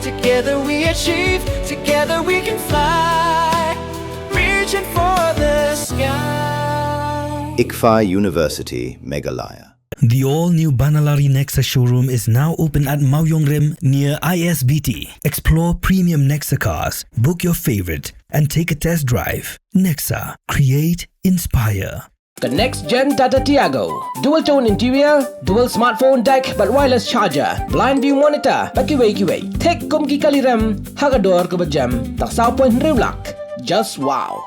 Together we achieve, together we can fly, reaching for the sky. ICFA University, Meghalaya. The all-new Banalari Nexa showroom is now open at Mauyongrim near ISBT. Explore premium Nexa cars, book your favorite, and take a test drive. Nexa. Create, inspire. The next-gen Tata Tiago. Dual-tone interior, dual smartphone deck but wireless charger, blind view monitor, bakiway. Thek kum ki kaliram, hagador ko bajam, tak sao point riulak. Just wow.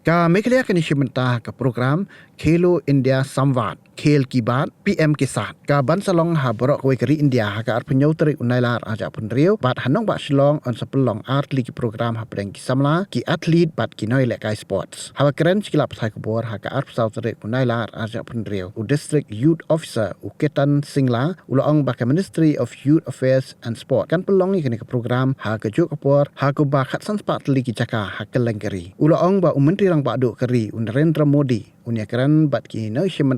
Ka Meghalaya ke Bynta ka program Khelo India Samvaad-Khel ki Baat PM ke Saath ka ban salong ha borok we keri India ha ka arpenyau terik unailar aja pun riu bat hanong bat silong on sepelong atli ki program ha pedang ki samla ki atlet bat ki noi lek kai sports ha keren skilap thai ko bor ha ka arpsau terik unailar aja pun riu u district youth officer u ketan singla ulong ba ka Ministry of Youth Affairs and Sport kan pelong ni ke program ha ka juk apor ha ko ba khat san spat li ki jaka ha kelengkeri ulong ba menteri rang ba duk keri Narendra Modi unya keran bat ki Ïashim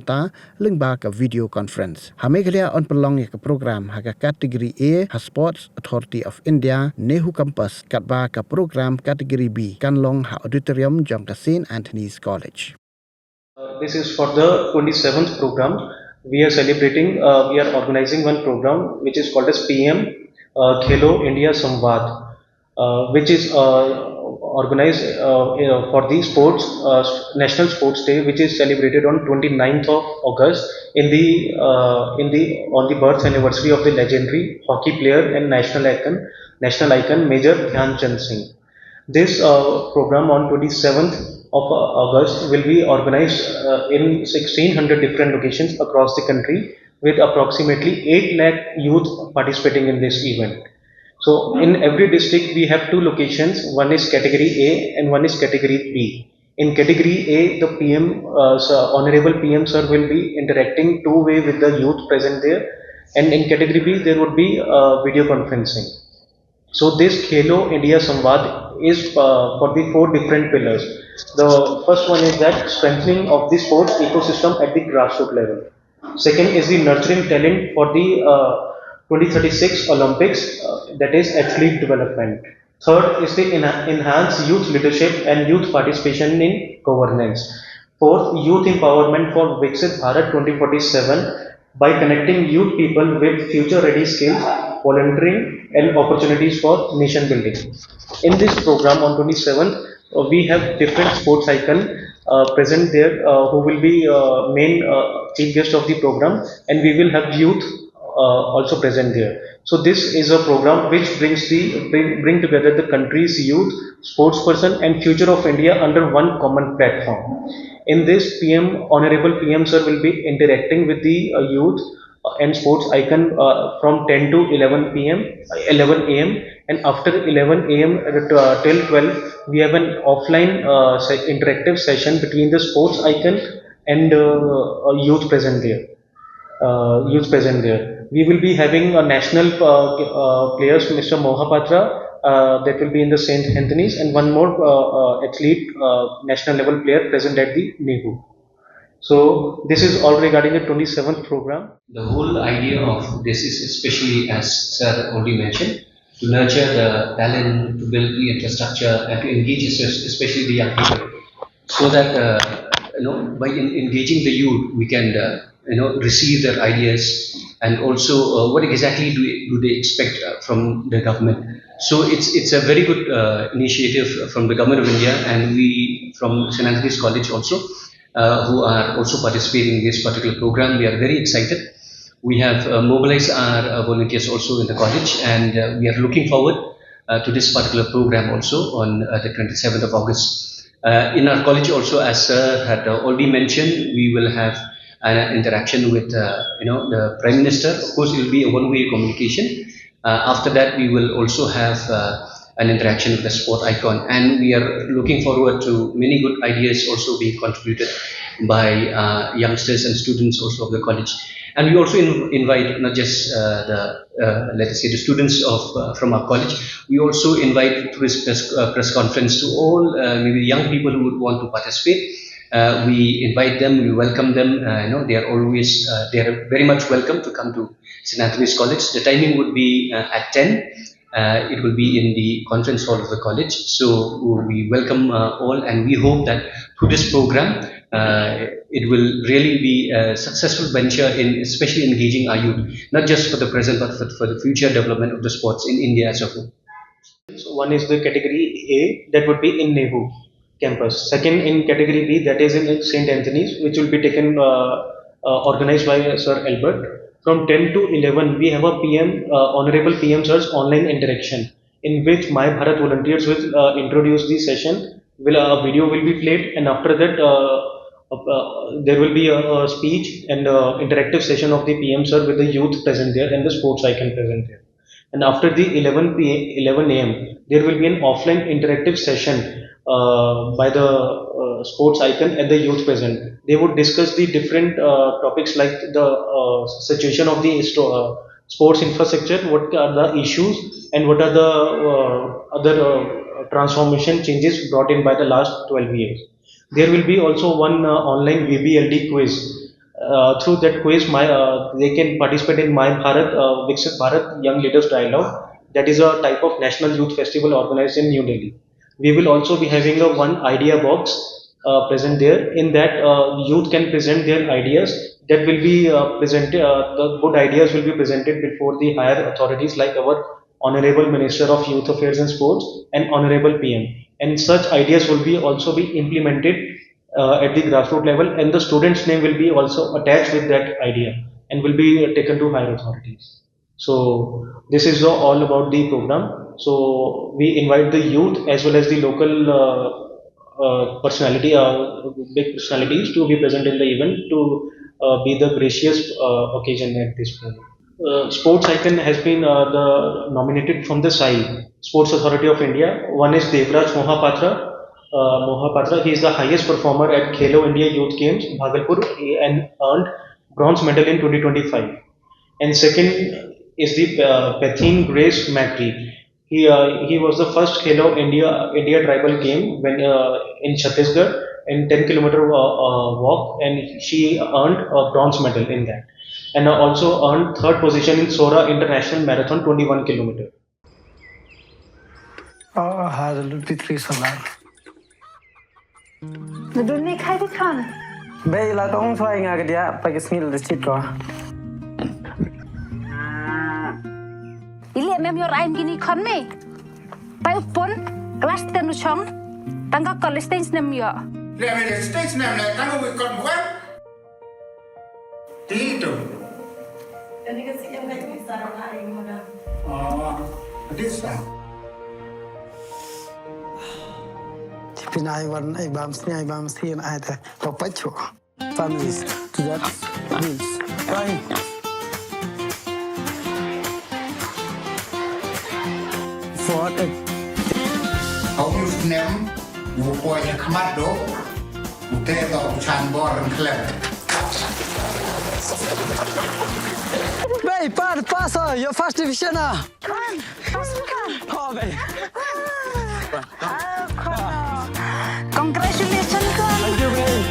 leng ba ka video conference. Ha Meghalaya on pelong ke program ha ka kategori A ha Sports Authority of India Nehu Campus kat ba ka program kategori B kan long ha auditorium jong ka St Anthony's College. This is for the 27th program. We are celebrating, we are organizing one program which is called as PM Khelo India Samvaad, which is organized for the sports National Sports Day, which is celebrated on 29th of August on the birth anniversary of the legendary hockey player and national icon Major Dhyan Chand Singh. This program on 27th of August will be organized in 1600 different locations across the country with approximately 8 lakh youth participating in this event. So in every district we have two locations, one is category A and one is category B. In category A, the PM, Honorable PM Sir will be interacting two-way with the youth present there, and in category B there would be video conferencing. So this Khelo India Samvaad is for the 4 different pillars. The first one is that strengthening of the sports ecosystem at the grassroots level. Second is the nurturing talent for the 2036 Olympics, that is athlete development. Third is the enhance youth leadership and youth participation in governance. Fourth, youth empowerment for Viksit Bharat 2047 by connecting youth people with future ready skills, volunteering and opportunities for nation building. In this program on 27th, we have different sports icons present there who will be main chief guest of the program, and we will have youth also present there. So this is a program which bring together the country's youth, sports person and future of India under one common platform. In this, Honorable PM Sir will be interacting with the youth and sports icon from 10 to 11 a.m. and after 11 a.m. till 12 we have an offline interactive session between the sports icon and youth present there. We will be having a national players, Mr. Mohapatra, that will be in the St. Anthony's, and one more athlete, national level player present at the Nehu. So this is all regarding the 27th program. The whole idea of this is especially, as Sir already mentioned, to nurture the talent, to build the infrastructure, and to engage especially the young people, so that by engaging the youth, we can receive their ideas, and also what exactly do they expect from the government. So it's a very good initiative from the Government of India, and we from St. Anthony's College also, who are also participating in this particular program. We are very excited. We have mobilized our volunteers also in the college, and we are looking forward to this particular program also on the 27th of August. In our college also, as Sir had already mentioned, we will have an interaction with the Prime Minister. Of course, it will be a one-way communication. After that, we will also have an interaction with the sport icon, and we are looking forward to many good ideas also being contributed by youngsters and students also of the college. And we also invite not just let us say the students of from our college. We also invite through this press conference to all maybe young people who would want to participate. we invite them, we welcome them. They are always, they are very much welcome to come to St. Anthony's College. The timing would be at 10. It will be in the conference hall of the college. So we welcome all, and we hope that through this program, it will really be a successful venture in especially engaging our youth, not just for the present, but for the future development of the sports in India as a whole. So one is the category A, that would be in Nehu campus. Second, in category B, that is in St. Anthony's, which will be taken organized by Sir Albert. From 10 to 11, we have a Honorable PM Sir's online interaction, in which My Bharat volunteers will introduce the session. A video will be played, and after that, there will be a speech and interactive session of the PM Sir with the youth present there and the sports icon present there. And after the 11 a.m., there will be an offline interactive session by the sports icon and the youth present. They would discuss the different topics like the situation of the sports infrastructure, what are the issues, and what are the other transformation changes brought in by the last 12 years. There will be also one online VBLD quiz. Through that quiz, they can participate in My Bharat, Viksit Bharat Young Leaders Dialogue. That is a type of national youth festival organized in New Delhi. We will also be having a one idea box present there. In that, youth can present their ideas. That will be presented. The good ideas will be presented before the higher authorities, like our Honorable Minister of Youth Affairs and Sports and Honorable PM. And such ideas will be also be implemented at the grassroots level, and the student's name will be also attached with that idea and will be taken to higher authorities. So this is all about the program. So we invite the youth as well as the local big personalities to be present in the event to be the gracious occasion at this program. Sports icon has been nominated from the SAI, Sports Authority of India. One is Devraj Mohapatra. He is the highest performer at Khelo India Youth Games, Bhagalpur, and earned bronze medal in 2025. And second is the Bethine Grace Macri. He was the first Khelo India tribal game when in Chhattisgarh in 10-kilometer walk, and she earned a bronze medal in that, and also earned third position in Sora International Marathon 21 kilometer. Dunia khai thích con. Bây là tông xoay ngà cái dia, phải cái skill để chít rồi. Ili em yor aim gini con me. Pai upon kelas tenu chong, tangga college stage nem yo. Lẹ mày stage nem lẹ tangga với con web. Tí tu. Ini kasi em ngay cái sarang ai mo na. This sao? Pinai one ai bam sni ai ta papacho families to that means right for it Ông nem ngủ quay nhà khmat đó ngủ tê đó chan bò rừng khlev Bay pass your first division ah Con. Congratulations con. Thank you, babe.